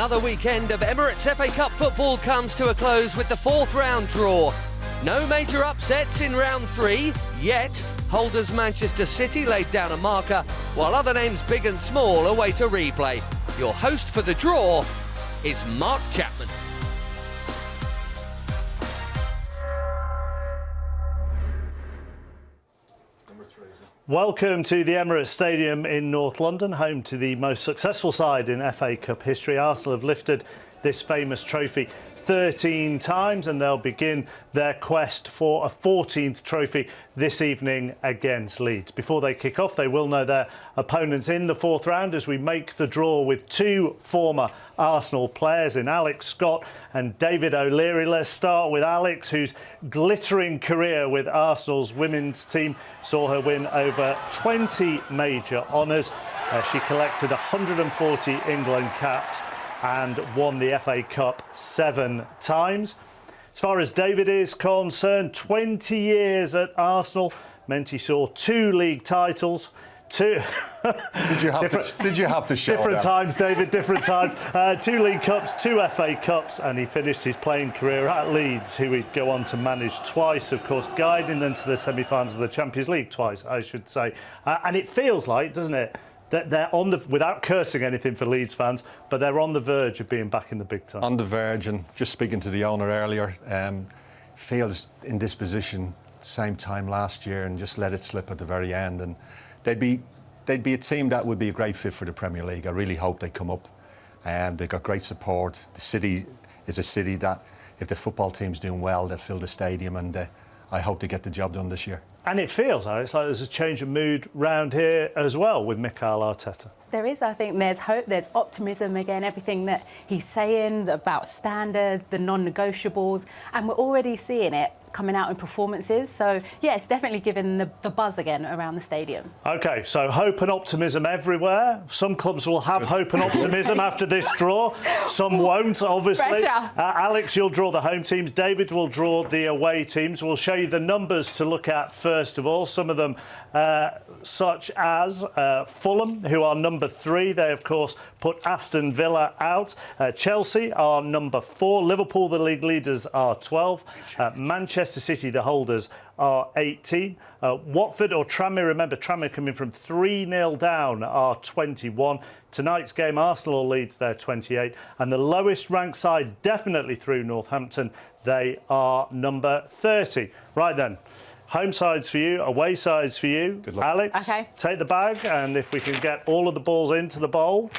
Another weekend of Emirates FA Cup football comes to a close with the fourth round draw. No major upsets in round 3 yet. Holders Manchester City laid down a marker, while other names big and small await a replay. Your host for the draw is Mark Chapman. Welcome to the Emirates Stadium in North London, home to the most successful side in FA Cup history. Arsenal have lifted this famous trophy 13 times and they'll begin their quest for a 14th trophy this evening against Leeds. Before they kick off, they will know their opponents in the fourth round as we make the draw with two former Arsenal players in Alex Scott and David O'Leary. Let's start with Alex, whose glittering career with Arsenal's women's team saw her win over 20 major honours. She collected 140 England caps and won the FA Cup 7 times. As far as David is concerned, 20 years at Arsenal meant he saw 2 league titles. Did you have to show different times, David, different times. 2 League Cups, 2 FA Cups, and he finished his playing career at Leeds, who he'd go on to manage twice, of course, guiding them to the semi-finals of the Champions League twice, I should say. And it feels like, doesn't it, that they're on the, without cursing anything for Leeds fans, but they're on the verge of being back in the big time. On the verge, and just speaking to the owner earlier, feels in this position same time last year and just let it slip at the very end. And they'd be a team that would be a great fit for the Premier League. I really hope they come up. They've got great support. The city is a city that, if the football team's doing well, they'll fill the stadium, and I hope they get the job done this year. And it feels, Alex, like there's a change of mood round here as well with Mikel Arteta. There is, I think there's hope, there's optimism again, everything that he's saying about standard, the non-negotiables, and we're already seeing it coming out in performances. So, yeah, it's definitely given the buzz again around the stadium. OK, so hope and optimism everywhere. Some clubs will have hope and optimism after this draw. Some won't, obviously. Alex, you'll draw the home teams. David will draw the away teams. We'll show you the numbers to look at first of all. Some of them such as Fulham, who are number 3. They, of course, put Aston Villa out. Chelsea are number 4. Liverpool, the league leaders, are 12. Manchester City, the holders, are 18. Watford or Tranmere, remember Tranmere coming from 3-0 down, are 21. Tonight's game, Arsenal or Leeds, they're 28. And the lowest ranked side, definitely through Northampton, they are number 30. Right then. Home sides for you, away sides for you. Good luck. Alex, take the bag, and if we can get all of the balls into the bowl.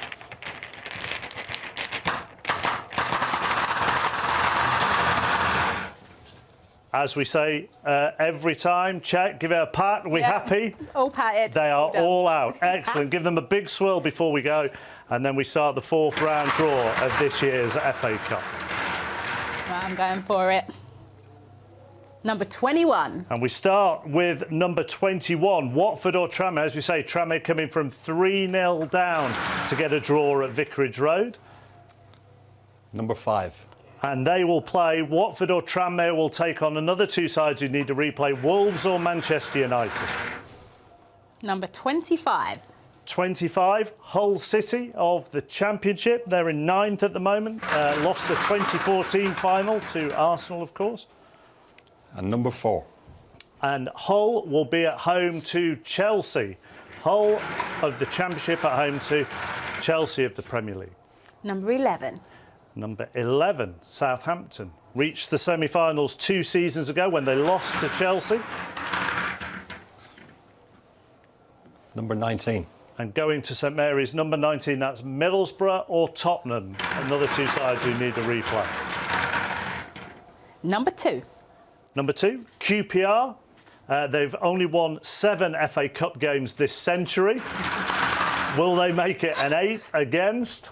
As we say every time, check, give it a pat. We happy? All patted. They are all out. Excellent. Give them a big swirl before we go, and then we start the fourth round draw of this year's FA Cup. Right, I'm going for it. Number 21. And we start with number 21, Watford or Tranmere. As we say, Tranmere coming from 3-0 down to get a draw at Vicarage Road. Number 5. And they will play, Watford or Tranmere will take on another 2 sides who need to replay, Wolves or Manchester United. Number 25. 25, Hull City of the Championship. They're in 9th at the moment. Lost the 2014 final to Arsenal, of course. And number 4. And Hull will be at home to Chelsea. Hull of the Championship at home to Chelsea of the Premier League. Number 11. Number 11, Southampton. Reached the semi-finals 2 seasons ago when they lost to Chelsea. Number 19. And going to St Mary's, number 19, that's Middlesbrough or Tottenham. Another 2 sides who need a replay. Number 2. Number 2, QPR. They've only won 7 FA Cup games this century. Will they make it an 8 against?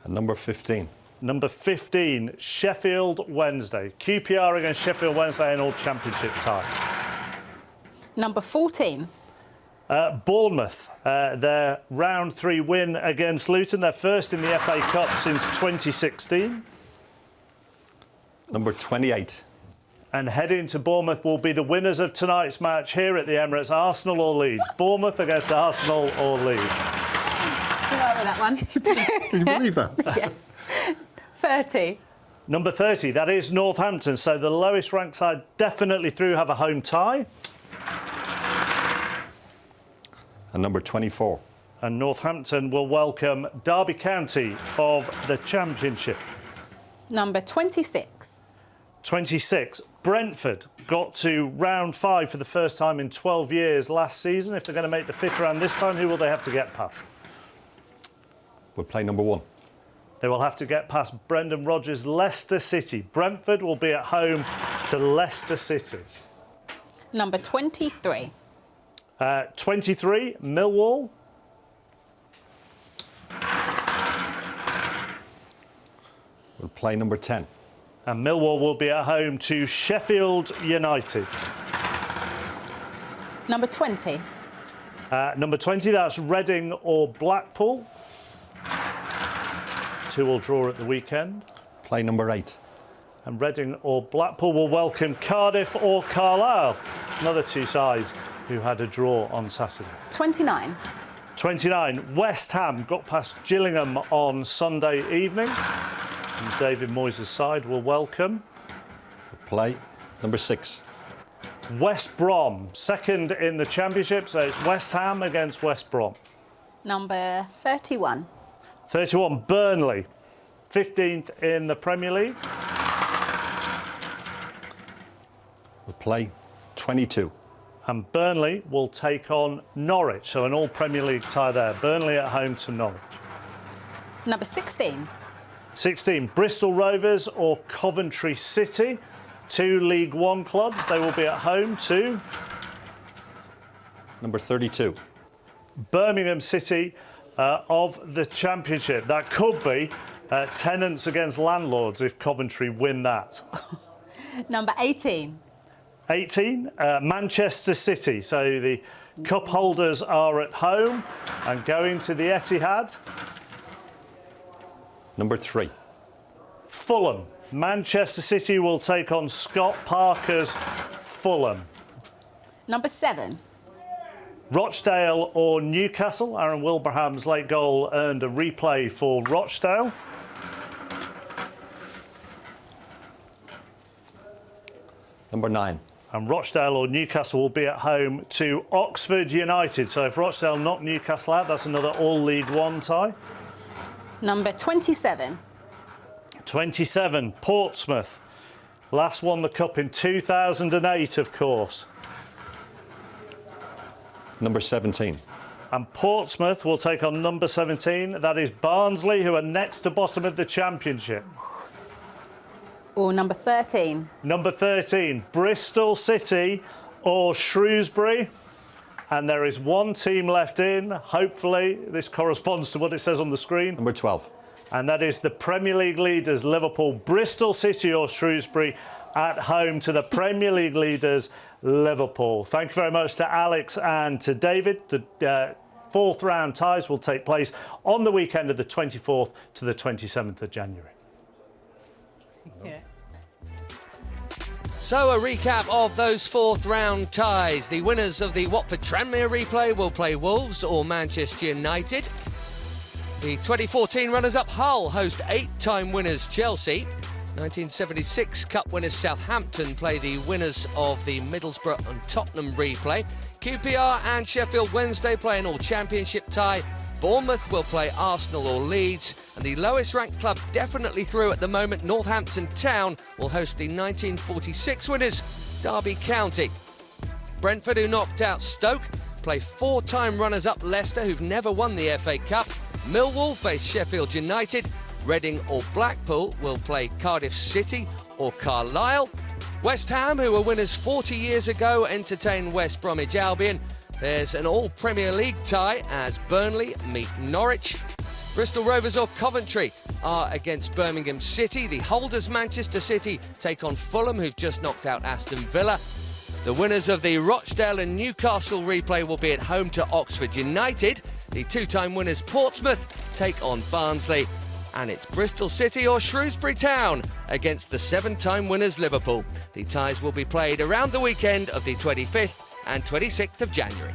And number 15. Number 15, Sheffield Wednesday. QPR against Sheffield Wednesday in all Championship tie. Number 14. Bournemouth, their round 3 win against Luton. They're first in the FA Cup since 2016. Number 28. And heading to Bournemouth will be the winners of tonight's match here at the Emirates, Arsenal or Leeds. Bournemouth against Arsenal or Leeds. that one. Can you believe that? Yeah. 30. Number 30, that is Northampton. So the lowest ranked side definitely through, have a home tie. And number 24. And Northampton will welcome Derby County of the Championship. Number 26. 26, Brentford got to round 5 for the first time in 12 years last season. If they're going to make the 5th round this time, who will they have to get past? We'll play number 1. They will have to get past Brendan Rodgers' Leicester City. Brentford will be at home to Leicester City. Number 23. 23, Millwall. We'll play number 10. And Millwall will be at home to Sheffield United. Number 20. Number 20, that's Reading or Blackpool. 2 will draw at the weekend. Play number 8. And Reading or Blackpool will welcome Cardiff or Carlisle. Another 2 sides who had a draw on Saturday. 29. 29, West Ham got past Gillingham on Sunday evening. And David Moyes' side will welcome Play number 6. West Brom, second in the Championship, so it's West Ham against West Brom. Number 31. 31, Burnley, 15th in the Premier League. We'll play 22. And Burnley will take on Norwich, so an all Premier League tie there. Burnley at home to Norwich. Number 16. 16, Bristol Rovers or Coventry City, 2 League One clubs. They will be at home to Number 32. Birmingham City of the Championship. That could be tenants against landlords if Coventry win that. Number 18. 18, Manchester City. So the cup holders are at home and going to the Etihad. Number 3. Fulham. Manchester City will take on Scott Parker's Fulham. Number 7. Rochdale or Newcastle. Aaron Wilbraham's late goal earned a replay for Rochdale. Number 9. And Rochdale or Newcastle will be at home to Oxford United. So if Rochdale knock Newcastle out, that's another all League One tie. Number 27. 27, Portsmouth. Last won the cup in 2008, of course. Number 17. And Portsmouth will take on number 17. That is Barnsley, who are next to bottom of the Championship. Or number 13. Number 13, Bristol City or Shrewsbury. And there is one team left in. Hopefully, this corresponds to what it says on the screen. Number 12. And that is the Premier League leaders, Liverpool. Bristol City or Shrewsbury at home to the Premier League leaders, Liverpool. Thank you very much to Alex and to David. The 4th round ties will take place on the weekend of the 24th to the 27th of January. Yeah. So a recap of those 4th round ties. The winners of the Watford Tranmere replay will play Wolves or Manchester United. The 2014 runners-up Hull host 8-time winners Chelsea. 1976 Cup winners Southampton play the winners of the Middlesbrough and Tottenham replay. QPR and Sheffield Wednesday play an all-championship tie. Bournemouth will play Arsenal or Leeds, and the lowest ranked club definitely through at the moment, Northampton Town, will host the 1946 winners, Derby County. Brentford, who knocked out Stoke, play 4-time runners-up Leicester, who've never won the FA Cup. Millwall face Sheffield United. Reading or Blackpool will play Cardiff City or Carlisle. West Ham, who were winners 40 years ago, entertain West Bromwich Albion. There's an all-Premier League tie as Burnley meet Norwich. Bristol Rovers or Coventry are against Birmingham City. The holders Manchester City take on Fulham, who've just knocked out Aston Villa. The winners of the Rochdale and Newcastle replay will be at home to Oxford United. The 2-time winners Portsmouth take on Barnsley. And it's Bristol City or Shrewsbury Town against the 7-time winners Liverpool. The ties will be played around the weekend of the 25th and 26th of January.